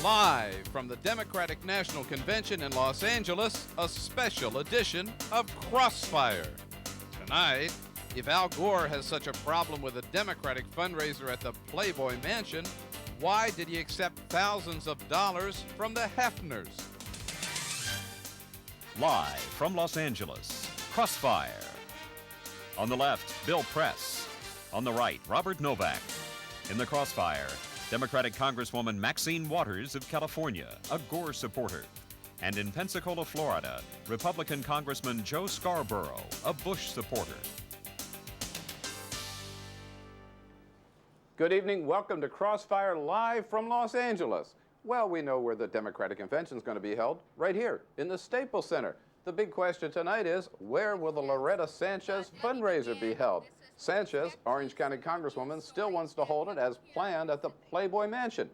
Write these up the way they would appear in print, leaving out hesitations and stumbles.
Live from the Democratic National Convention in Los Angeles, a special edition of Crossfire. Tonight, if Al Gore has such a problem with a Democratic fundraiser at the Playboy Mansion, why did he accept thousands of dollars from the Hefners? Live from Los Angeles, Crossfire. On the left, Bill Press. On the right, Robert Novak. In the Crossfire, Democratic Congresswoman Maxine Waters of California, a Gore supporter. And in Pensacola, Florida, Republican Congressman Joe Scarborough, a Bush supporter. Good evening. Welcome to Crossfire live from Los Angeles. Well, we know where the Democratic Convention is going to be held, right here in the Staples Center. The big question tonight is, where will the Loretta Sanchez fundraiser be held? Sanchez, Orange County Congresswoman, still wants to hold it as planned at the Playboy Mansion.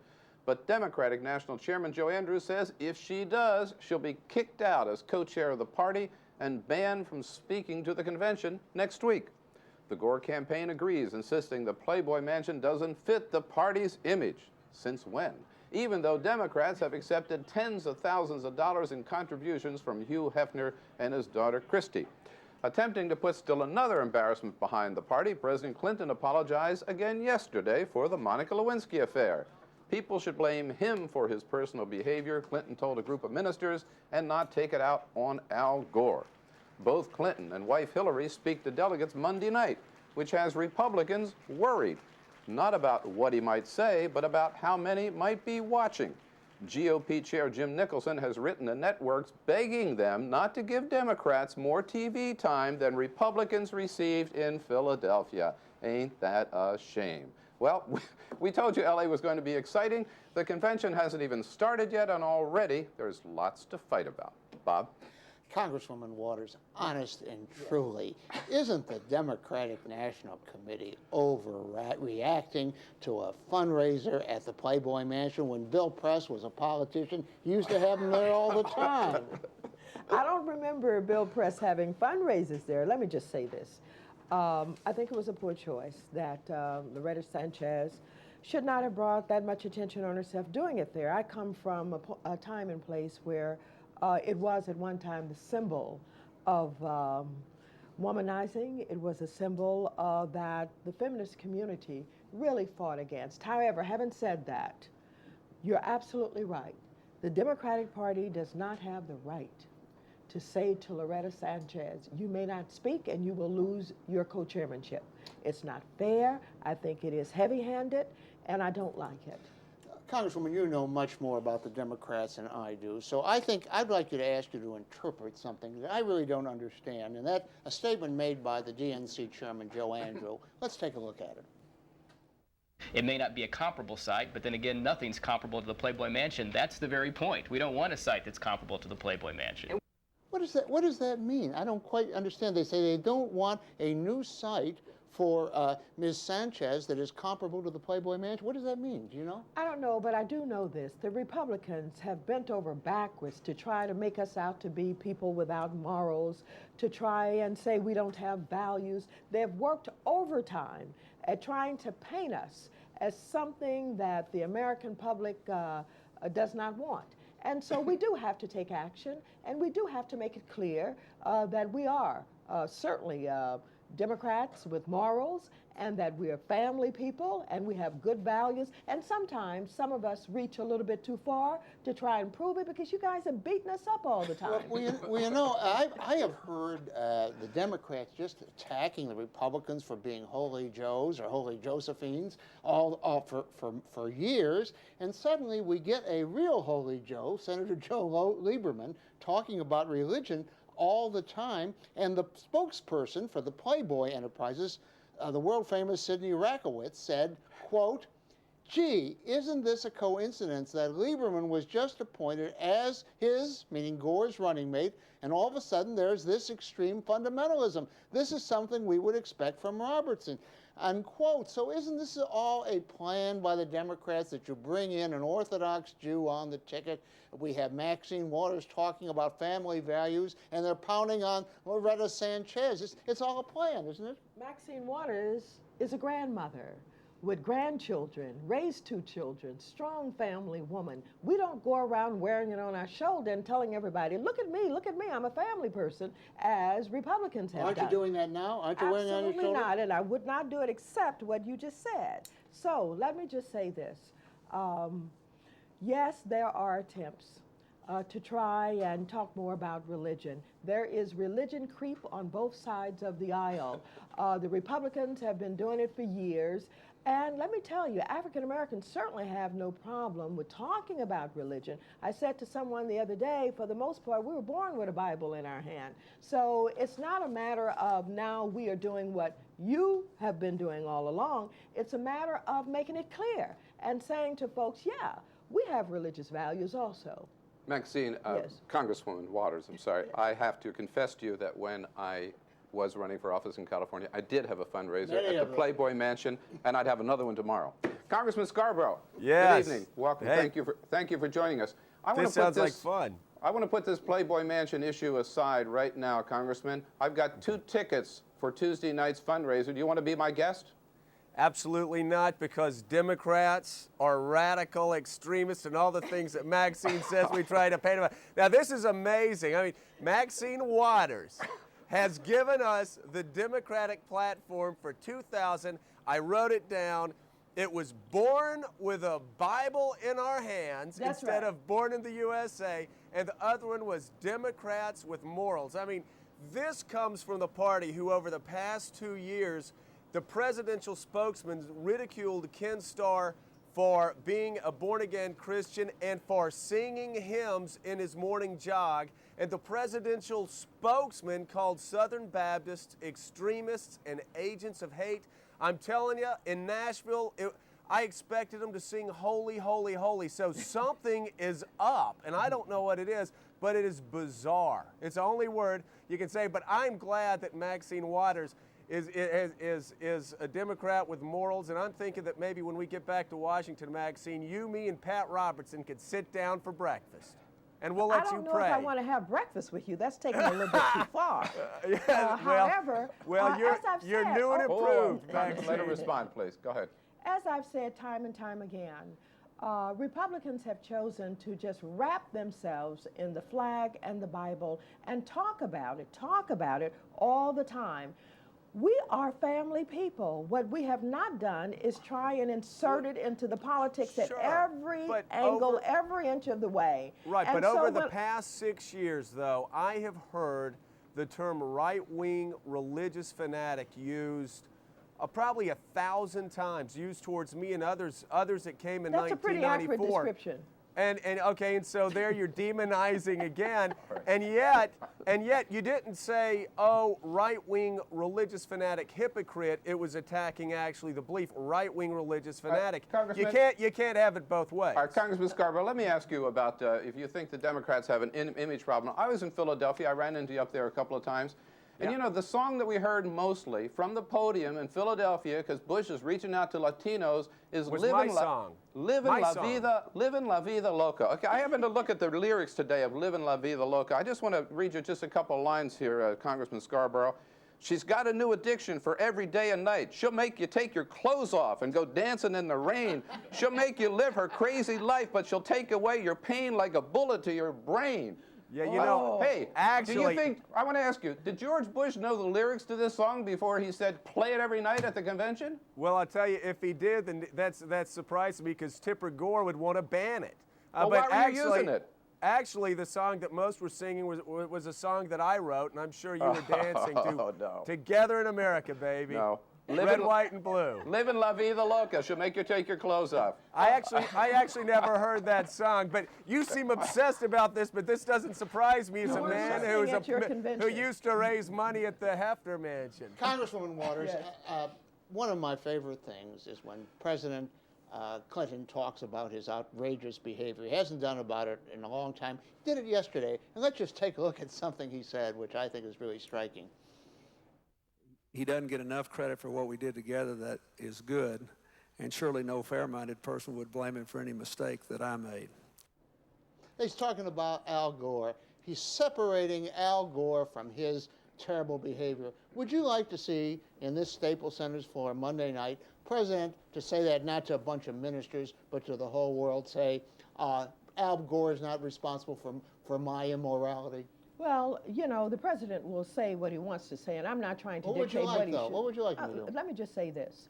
But Democratic National Chairman Joe Andrews says if she does, she'll be kicked out as co-chair of the party and banned from speaking to the convention next week. The Gore campaign agrees, insisting the Playboy Mansion doesn't fit the party's image. Since when? Even though Democrats have accepted tens of thousands of dollars in contributions from Hugh Hefner and his daughter Christy. Attempting to put still another embarrassment behind the party, President Clinton apologized again yesterday for the Monica Lewinsky affair. People should blame him for his personal behavior, Clinton told a group of ministers, and not take it out on Al Gore. Both Clinton and wife Hillary speak to delegates Monday night, which has Republicans worried, not about what he might say, but about how many might be watching. GOP Chair Jim Nicholson has written to networks begging them not to give Democrats more TV time than Republicans received in Philadelphia. Ain't that a shame? Well, we told you LA was going to be exciting. The convention hasn't even started yet, and already there's lots to fight about. Bob? Congresswoman Waters, honest and truly, isn't the Democratic National Committee overreacting to a fundraiser at the Playboy Mansion when Bill Press was a politician? You used to have him there all the time. I don't remember Bill Press having fundraisers there. Let me just say this. I think it was a poor choice that Loretta Sanchez should not have brought that much attention on herself doing it there. I come from a time and place where it was at one time the symbol of womanizing. It was a symbol that the feminist community really fought against. However, having said that, you're absolutely right. The Democratic Party does not have the right to say to Loretta Sanchez, you may not speak and you will lose your co-chairmanship. It's not fair. I think it is heavy-handed, and I don't like it. Congresswoman, you know much more about the Democrats than I do, so I think I'd like you to ask you to interpret something that I really don't understand, and that's a statement made by the DNC chairman, Joe Andrews. Let's take a look at it. It may not be a comparable site, but then again, nothing's comparable to the Playboy Mansion. That's the very point. We don't want a site that's comparable to the Playboy Mansion. What does that mean? I don't quite understand. They say they don't want a new site for Ms. Sanchez that is comparable to the Playboy Mansion. What does that mean? Do you know? I don't know, but I do know this. The Republicans have bent over backwards to try to make us out to be people without morals, to try and say we don't have values. They've worked overtime at trying to paint us as something that the American public does not want. And so we do have to take action, and we do have to make it clear that we are certainly Democrats with morals, and that we are family people, and we have good values. And sometimes some of us reach a little bit too far to try and prove it, because you guys are beating us up all the time. Well, you know, I have heard the Democrats just attacking the Republicans for being holy Joes or holy Josephines for years, and suddenly we get a real holy Joe, Senator Joe Lieberman, talking about religion all the time, and the spokesperson for the Playboy Enterprises, the world-famous Sidney Rakowitz, said, quote, gee, isn't this a coincidence that Lieberman was just appointed as his, meaning Gore's running mate, and all of a sudden there's this extreme fundamentalism. This is something we would expect from Robertson, unquote. So isn't this all a plan by the Democrats that you bring in an Orthodox Jew on the ticket? We have Maxine Waters talking about family values, and they're pounding on Loretta Sanchez. It's all a plan, isn't it? Maxine Waters is a grandmother with grandchildren, raised 2 children, strong family woman. We don't go around wearing it on our shoulder and telling everybody, look at me, I'm a family person, as Republicans have Aren't done. you doing that now? Aren't you wearing it on your Absolutely shoulder? not, and I would not do it except what you just said. So let me just say this. Yes, there are attempts to try and talk more about religion. There is religion creep on both sides of the aisle. The Republicans have been doing it for years. And let me tell you, African Americans certainly have no problem with talking about religion. I said to someone the other day, for the most part, we were born with a Bible in our hand. So it's not a matter of now we are doing what you have been doing all along. It's a matter of making it clear and saying to folks, yeah, we have religious values also. Maxine, Yes. Congresswoman Waters, I'm sorry. I have to confess to you that when I was running for office in California, I did have a fundraiser Many at the of them. Playboy Mansion, and I'd have another one tomorrow. Congressman Scarborough, Yes. good evening. Welcome. Hey. Thank you for joining us. I wanna This put sounds like fun. I want to put this Playboy Mansion issue aside right now, Congressman. I've got 2 tickets for Tuesday night's fundraiser. Do you want to be my guest? Absolutely not, because Democrats are radical extremists and all the things that Maxine says we try to paint about. Now, this is amazing. I mean, Maxine Waters has given us the Democratic platform for 2000. I wrote it down. It was born with a Bible in our hands That's instead right. of born in the USA, and the other one was Democrats with morals. I mean, this comes from the party who, over the past 2 years, the presidential spokesman ridiculed Ken Starr for being a born-again Christian and for singing hymns in his morning jog. And the presidential spokesman called Southern Baptists extremists and agents of hate. I'm telling you, in Nashville, I expected them to sing holy, holy, holy. So something is up, and I don't know what it is, but it is bizarre. It's the only word you can say, but I'm glad that Maxine Waters is a Democrat with morals, and I'm thinking that maybe when we get back to Washington, Maxine, you, me, and Pat Robertson could sit down for breakfast, and we'll let you I don't know pray. if I want to have breakfast with you. That's taking a little bit too far. Yeah, However, you're as I've you're said, new and Hold on. improved, Let her Maxine. respond, please. Go ahead. as I've said time and time again, Republicans have chosen to just wrap themselves in the flag and the Bible and talk about it all the time. We are family people. What we have not done is try and insert it into the politics at Sure, every but angle, every inch of the way. Right, And but over so the when- past 6 years, though, I have heard the term right-wing religious fanatic used probably 1,000 times, used towards me and others that came in That's a pretty accurate 1994. description. And okay, and so there you're demonizing again, and yet you didn't say, oh, right-wing religious fanatic hypocrite. It was attacking actually the belief, right-wing religious fanatic. Congressman- You can't have it both ways. All right, Congressman Scarborough, let me ask you about if you think the Democrats have an image problem. I was in Philadelphia. I ran into you up there a couple of times. And Yeah. you know, the song that we heard mostly from the podium in Philadelphia, because Bush is reaching out to Latinos, is Was Livin' my La, song. Livin' My La song. Vida, Livin' La Vida Loca. Okay, I happened to look at the lyrics today of Livin' La Vida Loca. I just want to read you just a couple of lines here, Congressman Scarborough. She's got a new addiction for every day and night. She'll make you take your clothes off and go dancing in the rain. She'll make you live her crazy life, but she'll take away your pain like a bullet to your brain. Yeah, you know, Hey, do actually, you think, I want to ask you, did George Bush know the lyrics to this song before he said play it every night at the convention? well, I'll tell you, if he did, then that's surprising me, because Tipper Gore would want to ban it. Well, but why were you using it? Actually, the song that most were singing was a song that I wrote, and I'm sure you were dancing to. Oh, no. Together in America, baby. No. Red, white, and blue. Livin' La Vida Loca. She'll make you take your clothes off. I actually never heard that song, but you seem obsessed about this, but this doesn't surprise me as a we're man listening at your who convention. used to raise money at the Hefner Mansion. Congresswoman Waters, Yes. one of my favorite things is when President Clinton talks about his outrageous behavior. He hasn't done about it in a long time. He did it yesterday. And let's just take a look at something he said, which I think is really striking. He doesn't get enough credit for what we did together that is good, and surely no fair-minded person would blame him for any mistake that I made. He's talking about Al Gore. He's separating Al Gore from his terrible behavior. Would you like to see in this Staples Center's floor Monday night President, to say that not to a bunch of ministers, but to the whole world, say, Al Gore is not responsible for my immorality? Well, you know, the president will say what he wants to say, and I'm not trying to What would you dictate like, what he though? should. What would you like him to do? Let me just say this.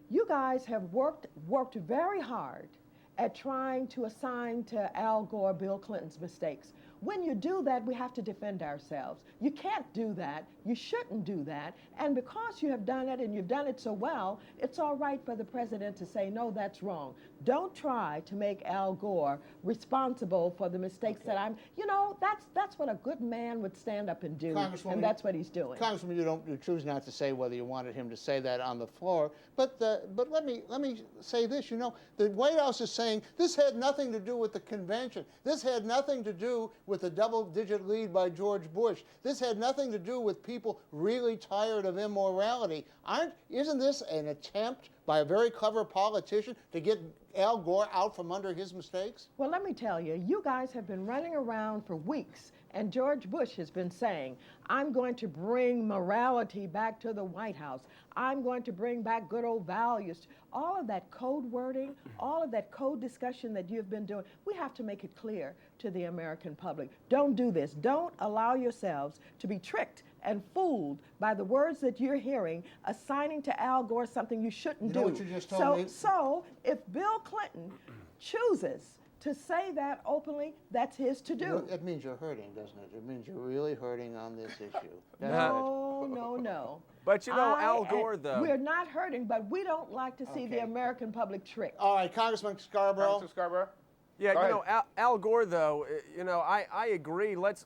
You guys have worked very hard at trying to assign to Al Gore Bill Clinton's mistakes. When you do that, we have to defend ourselves. You can't do that. You shouldn't do that. And because you have done it and you've done it so well, it's all right for the president to say, no, that's wrong. Don't try to make Al Gore responsible for the mistakes that I'm, you know, that's what a good man would stand up and do. And that's what he's doing. Congresswoman, you choose not to say whether you wanted him to say that on the floor, but let me say this. You know, the White House is saying this had nothing to do with the convention. This had nothing to do with the double-digit lead by George Bush. This had nothing to do with people really tired of immorality. Isn't this an attempt by a very clever politician to get Al Gore out from under his mistakes? Well, let me tell you, you guys have been running around for weeks, and George Bush has been saying, I'm going to bring morality back to the White House. I'm going to bring back good old values. All of that code wording, all of that code discussion that you've been doing, we have to make it clear to the American public. Don't do this. Don't allow yourselves to be tricked and fooled by the words that you're hearing, assigning to Al Gore something you shouldn't do. You know what you just told me? So if Bill Clinton chooses to say that openly, that's his to do. It means you're hurting, doesn't it? It means you're really hurting on this issue. No. But you know, Al Gore, though. We're not hurting, but we don't like to see the American public tricked. All right, Congressman Scarborough. Congressman Scarborough? Yeah, Go you ahead. know, Al Gore, though, you know, I agree. Let's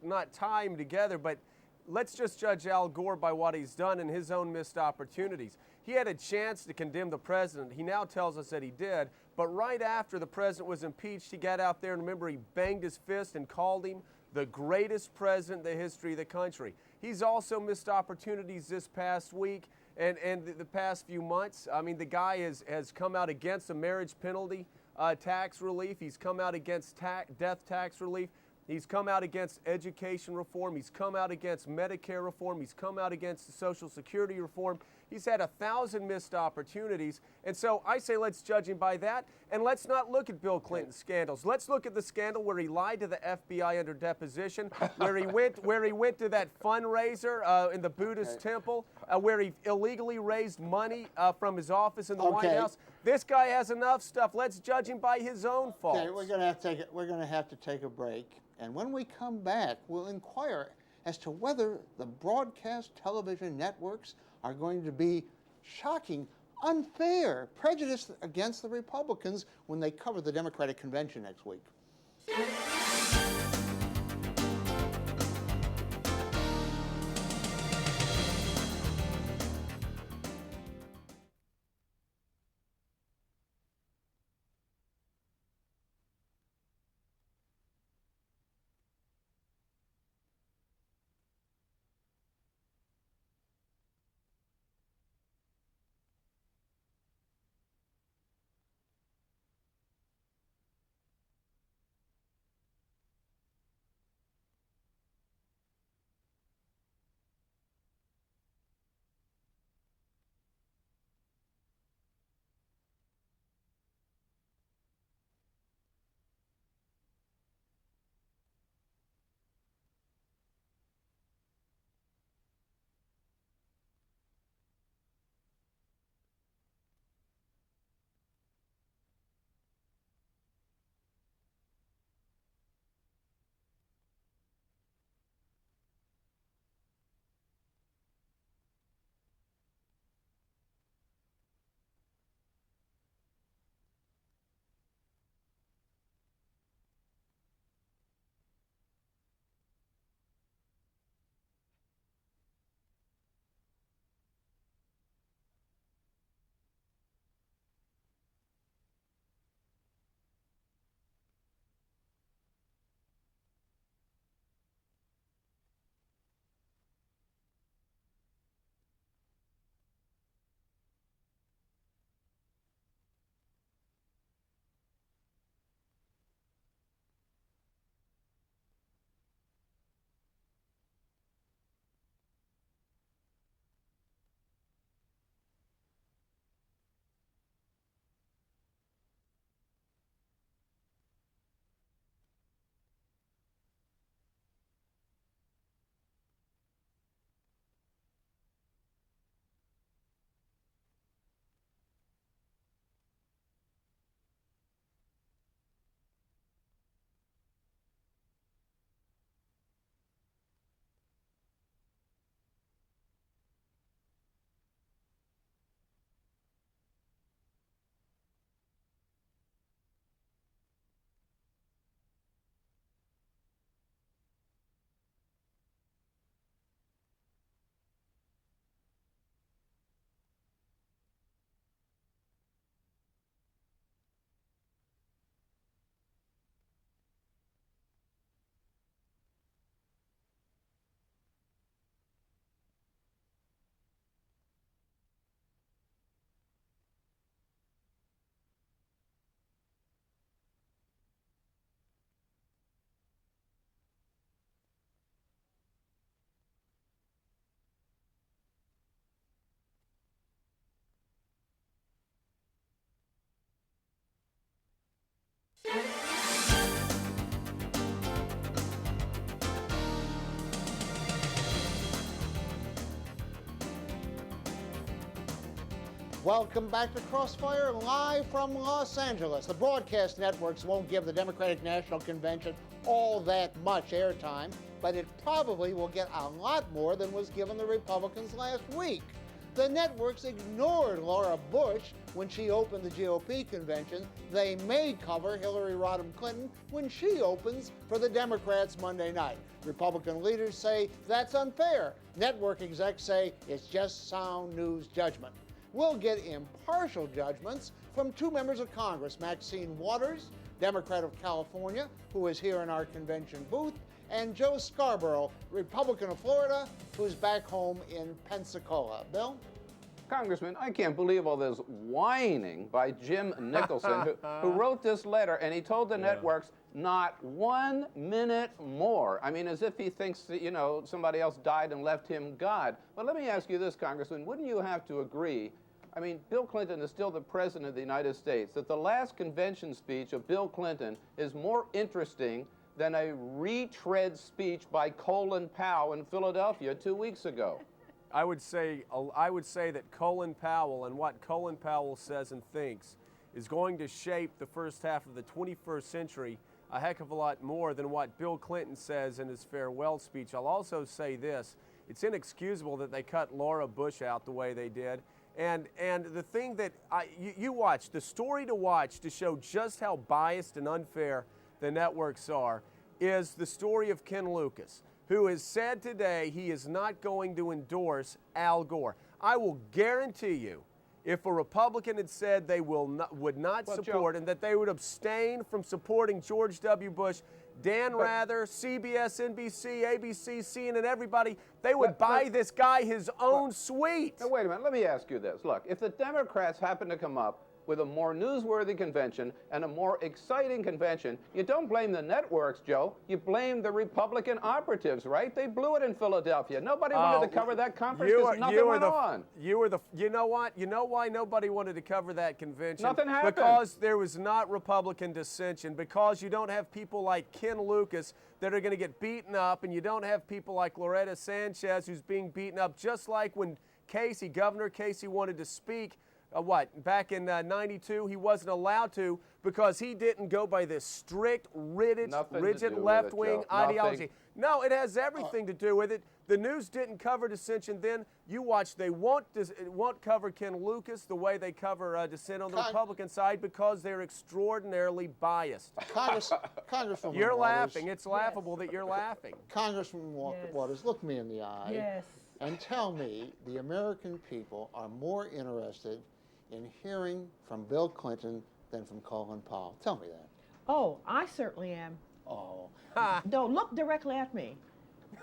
not tie him together, but let's just judge Al Gore by what he's done and his own missed opportunities. He had a chance to condemn the president. He now tells us that he did. But right after the president was impeached, he got out there and remember he banged his fist and called him the greatest president in the history of the country. He's also missed opportunities this past week and the past few months. I mean, the guy has come out against a marriage penalty tax relief. He's come out against death tax relief. He's come out against education reform. He's come out against Medicare reform. He's come out against Social Security reform. He's had 1,000 missed opportunities. And so I say let's judge him by that. And let's not look at Bill Clinton's scandals. Let's look at the scandal where he lied to the FBI under deposition, where he went to that fundraiser in the Buddhist temple, where he illegally raised money from his office in the White House. This guy has enough stuff. Let's judge him by his own faults. Okay, we're going to have to take a break. And when we come back, we'll inquire as to whether the broadcast television networks are going to be shocking, unfair, prejudice against the Republicans when they cover the Democratic Convention next week. Welcome back to Crossfire, live from Los Angeles. The broadcast networks won't give the Democratic National Convention all that much airtime, but it probably will get a lot more than was given the Republicans last week. The networks ignored Laura Bush when she opened the GOP convention. They may cover Hillary Rodham Clinton when she opens for the Democrats Monday night. Republican leaders say that's unfair. Network execs say it's just sound news judgment. We'll get impartial judgments from two members of Congress, Maxine Waters, Democrat of California, who is here in our convention booth, and Joe Scarborough, Republican of Florida, who's back home in Pensacola. Bill? Congressman, I can't believe all this whining by Jim Nicholson, who wrote this letter, and he told the networks not 1 minute more. I mean, as if he thinks that, you know, somebody else died and left him God. But let me ask you this, Congressman, wouldn't you have to agree, I mean, Bill Clinton is still the President of the United States, that the last convention speech of Bill Clinton is more interesting than a retread speech by Colin Powell in Philadelphia 2 weeks ago? I would say that Colin Powell and what Colin Powell says and thinks is going to shape the first half of the 21st century a heck of a lot more than what Bill Clinton says in his farewell speech. I'll also say this: it's inexcusable that they cut Laura Bush out the way they did. And the thing that you watch, the story to watch to show just how biased and unfair the networks are, is the story of Ken Lucas, who has said today he is not going to endorse Al Gore. I will guarantee you, if a Republican had said they would not support, and that they would abstain from supporting George W. Bush, Dan Rather, CBS, NBC, ABC, CNN, everybody, they would buy this guy his own suite. Now, wait a minute. Let me ask you this. Look, if the Democrats happen to come up with a more newsworthy convention and a more exciting convention, you don't blame the networks, Joe. You blame the Republican operatives, right? They blew it in Philadelphia. Nobody wanted to cover that conference because nothing went on. You know what? You know why nobody wanted to cover that convention? Nothing happened. Because there was not Republican dissension, because you don't have people like Ken Lucas that are going to get beaten up, and you don't have people like Loretta Sanchez who's being beaten up, just like when Governor Casey wanted to speak back in '92, he wasn't allowed to because he didn't go by this strict, rigid left-wing ideology. No, it has everything to do with it. The news didn't cover dissension then. You watch, they won't cover Ken Lucas the way they cover dissent on the Republican side, because they're extraordinarily biased. Congresswoman You're Waters, laughing. It's laughable that you're laughing. Congresswoman Waters, look me in the eye. Yes. And tell me the American people are more interested in hearing from Bill Clinton than from Colin Powell. Tell me that. Oh, I certainly am. Oh. No, look directly at me.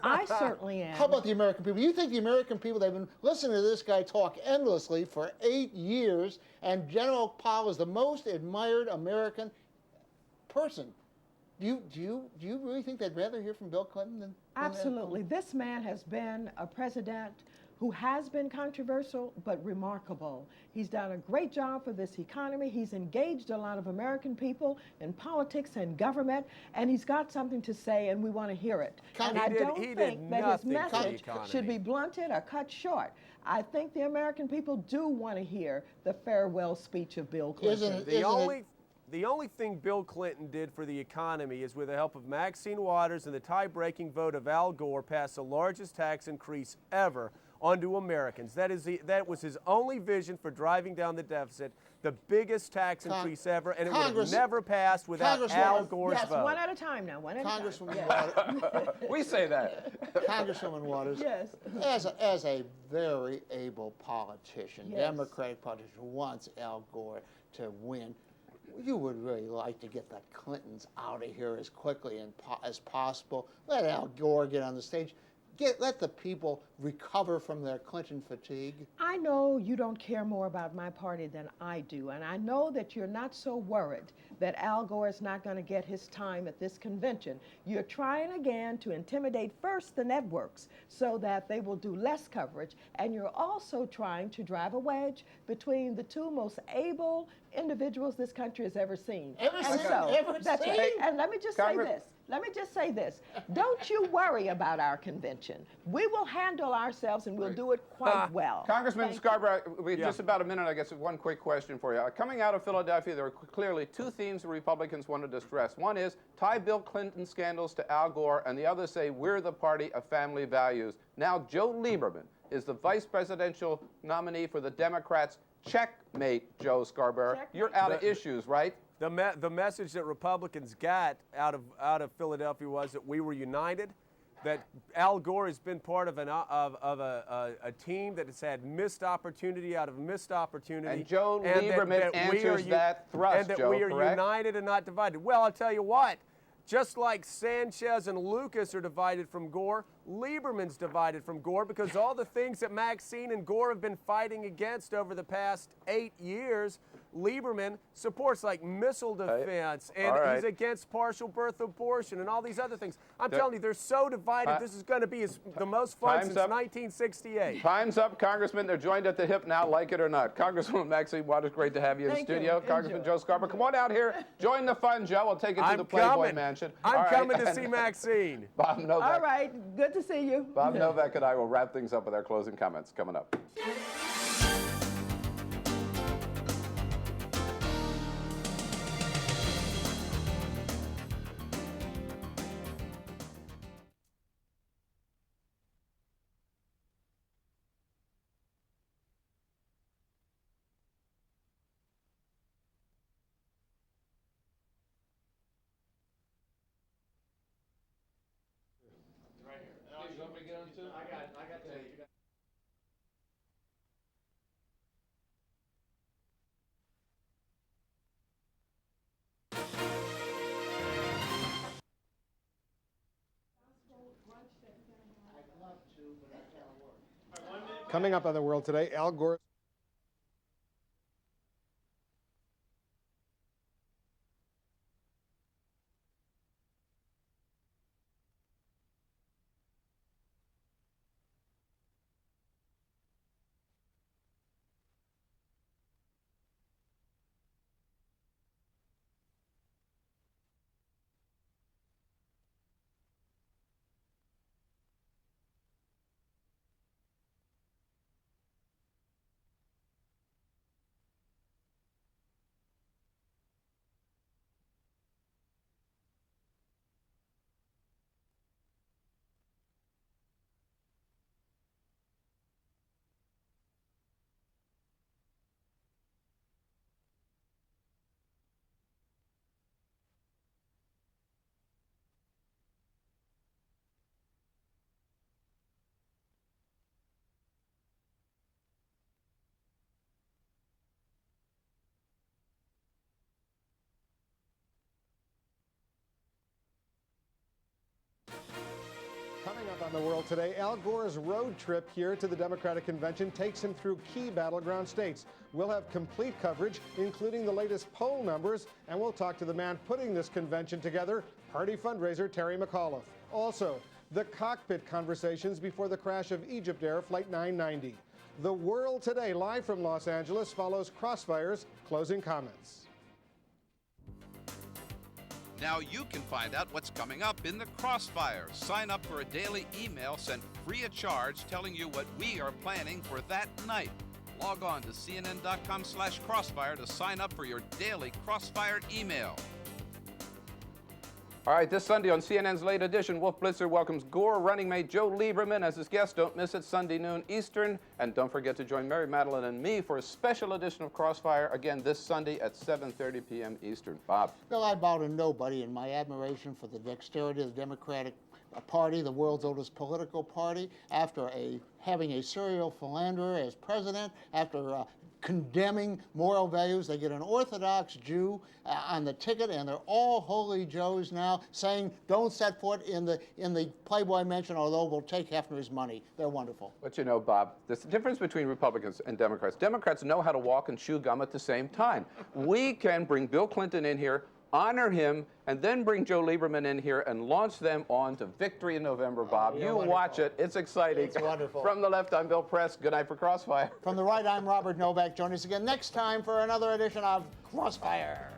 I certainly am. How about the American people? You think the American people, they've been listening to this guy talk endlessly for 8 years, and General Powell is the most admired American person. Do you really think they'd rather hear from Bill Clinton than Absolutely. This man has been a president who has been controversial but remarkable. He's done a great job for this economy. He's engaged a lot of American people in politics and government, and he's got something to say, and we want to hear it. And I don't think that his message should be blunted or cut short. I think the American people do want to hear the farewell speech of Bill Clinton. The only thing Bill Clinton did for the economy is, with the help of Maxine Waters and the tie-breaking vote of Al Gore, pass the largest tax increase ever onto Americans. That was his only vision for driving down the deficit, the biggest tax increase ever, and it would have never passed without Al Gore's vote. One at a time now, one at a time. Congresswoman Waters. We say that. Congresswoman Waters. Yes. As a very able politician, Democratic politician who wants Al Gore to win, you would really like to get the Clintons out of here as quickly as possible. Let Al Gore get on the stage. Let the people recover from their Clinton fatigue. I know you don't care more about my party than I do, and I know that you're not so worried that Al Gore is not going to get his time at this convention. You're trying again to intimidate first the networks so that they will do less coverage, and you're also trying to drive a wedge between the two most able, individuals this country has ever seen. Ever And seen? so, Ever that's seen? right. And let me just say Congress- this. Let me just say this. Don't you worry about our convention. We will handle ourselves and we'll do it quite well. Congressman Thank Scarborough, Yeah. just about a minute, I guess, one quick question for you. Coming out of Philadelphia, there are clearly two themes the Republicans wanted to stress. One is tie Bill Clinton scandals to Al Gore, and the other say we're the party of family values. Now, Joe Lieberman is the vice presidential nominee for the Democrats. Checkmate, Joe Scarborough. Checkmate. You're out of issues, right? The message that Republicans got out of Philadelphia was that we were united, that Al Gore has been part of a team that has had missed opportunity out of missed opportunity. And Joe that Lieberman we are answers that thrust, and that Joe, we are correct? united and not divided. Well, I'll tell you what. Just like Sanchez and Lucas are divided from Gore, Lieberman's divided from Gore because all the things that Maxine and Gore have been fighting against over the past 8 years, Lieberman supports, like missile defense, and All right. he's against partial birth abortion and all these other things. I'm telling you, they're so divided. This is going to be the most fun Time's since up. 1968. Time's up, Congressman. They're joined at the hip now, like it or not. Congresswoman Maxine Waters, great to have you in the Thank you. studio. Congressman Enjoy. Joe Scarborough, come on out here. Join the fun, Joe. We'll take you to the Playboy Mansion. All I'm right. coming to see Maxine. Bob Novak. All right. Good to see you. Bob Novak and I will wrap things up with our closing comments coming up. Coming up on The World Today, Al Gore. Coming up on The World Today, Al Gore's road trip here to the Democratic Convention takes him through key battleground states. We'll have complete coverage, including the latest poll numbers, and we'll talk to the man putting this convention together, party fundraiser Terry McAuliffe. Also, the cockpit conversations before the crash of Egypt Air Flight 990. The World Today, live from Los Angeles, follows Crossfire's closing comments. Now you can find out what's coming up in the Crossfire. Sign up for a daily email sent free of charge telling you what we are planning for that night. Log on to cnn.com/crossfire to sign up for your daily Crossfire email. All right, this Sunday on CNN's Late Edition, Wolf Blitzer welcomes Gore running mate Joe Lieberman as his guest. Don't miss it, Sunday noon Eastern. And don't forget to join Mary Madeline and me for a special edition of Crossfire, again this Sunday at 7:30 p.m. Eastern. Bob. Bill, I bow to nobody in my admiration for the dexterity of the Democratic Party, the world's oldest political party, after having a serial philanderer as president, after condemning moral values. They get an Orthodox Jew on the ticket, and they're all holy Joes now, saying don't set foot in the Playboy Mansion, although we'll take Hefner's money. They're wonderful. But you know, Bob, there's a difference between Republicans and Democrats. Democrats know how to walk and chew gum at the same time. We can bring Bill Clinton in here honor him, and then bring Joe Lieberman in here and launch them on to victory in November, Bob. You watch it. It's exciting. It's wonderful. From the left, I'm Bill Press. Good night for Crossfire. From the right, I'm Robert Novak. Join us again next time for another edition of Crossfire.